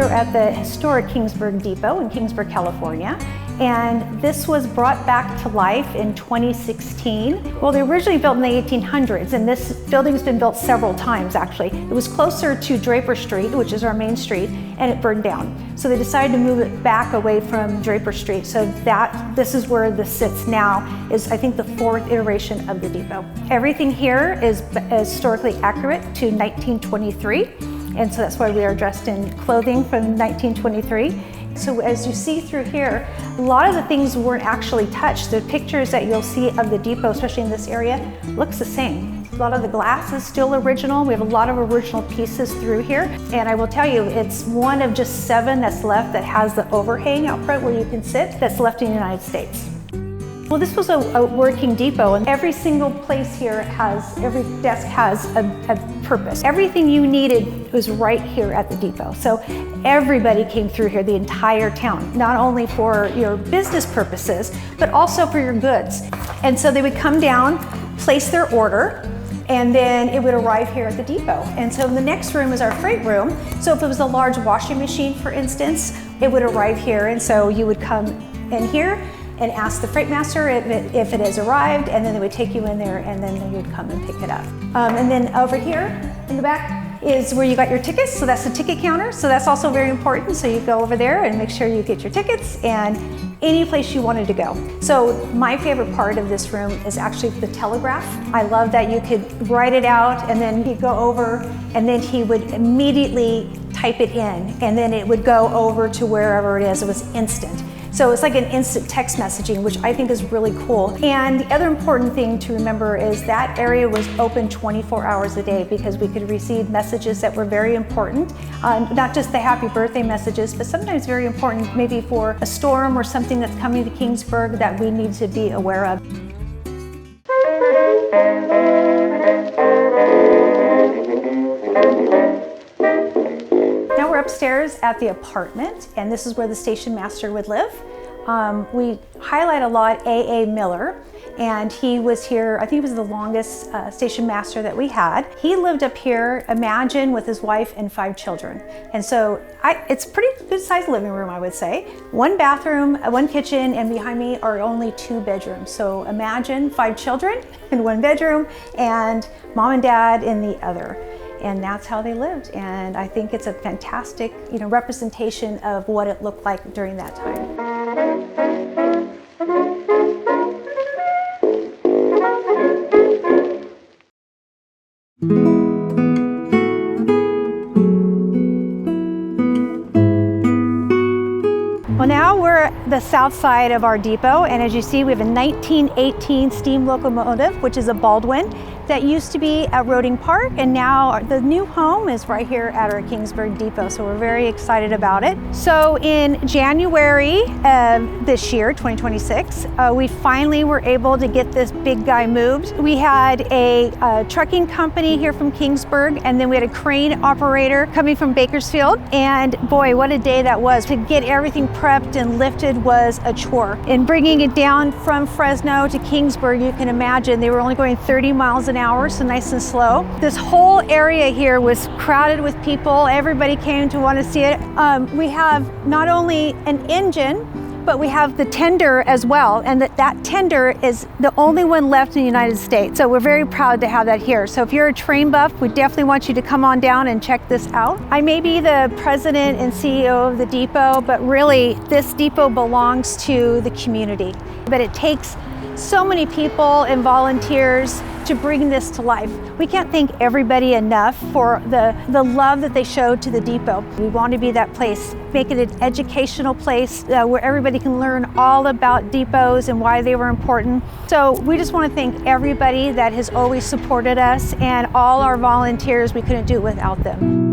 here at the Historic Kingsburg Depot in Kingsburg, California. And this was brought back to life in 2016. Well, they were originally built in the 1800s, and this building's been built several times, actually. It was closer to Draper Street, which is our main street, and it burned down. So they decided to move it back away from Draper Street. So this is where this sits now, is I think the 4th iteration of the depot. Everything here is historically accurate to 1923. And so that's why we are dressed in clothing from 1923. So as you see through here, a lot of the things weren't actually touched. The pictures that you'll see of the depot, especially in this area, looks the same. A lot of the glass is still original. We have a lot of original pieces through here. And I will tell you, it's one of just 7 that's left that has the overhang out front where you can sit, that's left in the United States. Well, this was a working depot, and every single place here every desk has a purpose. Everything you needed was right here at the depot. So everybody came through here, the entire town, not only for your business purposes, but also for your goods. And so they would come down, place their order, and then it would arrive here at the depot. And so the next room is our freight room. So if it was a large washing machine, for instance, it would arrive here. And so you would come in here and ask the freight master if it has arrived, and then they would take you in there, and then you would come and pick it up. And then over here in the back is where you got your tickets, so that's the ticket counter. So that's also very important. So you go over there and make sure you get your tickets and any place you wanted to go. So my favorite part of this room is actually the telegraph. I love that you could write it out, and then you go over, and then he would immediately type it in, and then it would go over to wherever it is. It was instant. So it's like an instant text messaging, which I think is really cool. And the other important thing to remember is that area was open 24 hours a day, because we could receive messages that were very important, not just the happy birthday messages, but sometimes very important maybe for a storm or something that's coming to Kingsburg that we need to be aware of. Now we're upstairs at the apartment, and this is where the station master would live. We highlight a lot A.A. Miller, and he was here, I think he was the longest station master that we had. He lived up here, imagine, with his wife and 5 children. And so it's a pretty good sized living room, I would say. 1 bathroom, 1 kitchen, and behind me are only 2 bedrooms. So imagine 5 children in 1 bedroom and mom and dad in the other. And that's how they lived. And I think it's a fantastic, representation of what it looked like during that time. Well, now we're at the south side of our depot, and as you see, we have a 1918 steam locomotive, which is a Baldwin, that used to be at Roeding Park, and now the new home is right here at our Kingsburg Depot, so we're very excited about it. So in January of this year, 2026, we finally were able to get this big guy moved. We had a trucking company here from Kingsburg, and then we had a crane operator coming from Bakersfield, and boy, what a day that was. To get everything prepped and lifted was a chore. And bringing it down from Fresno to Kingsburg, you can imagine they were only going 30 miles an hour, so nice and slow. This whole area here was crowded with people. Everybody came to want to see it. We have not only an engine, but we have the tender as well, and that tender is the only one left in the United States. So we're very proud to have that here. So if you're a train buff, we definitely want you to come on down and check this out. I may be the president and CEO of the depot, but really this depot belongs to the community. But it takes so many people and volunteers to bring this to life. We can't thank everybody enough for the love that they showed to the depot. We want to be that place, make it an educational place where everybody can learn all about depots and why they were important. So we just want to thank everybody that has always supported us, and all our volunteers. We couldn't do it without them.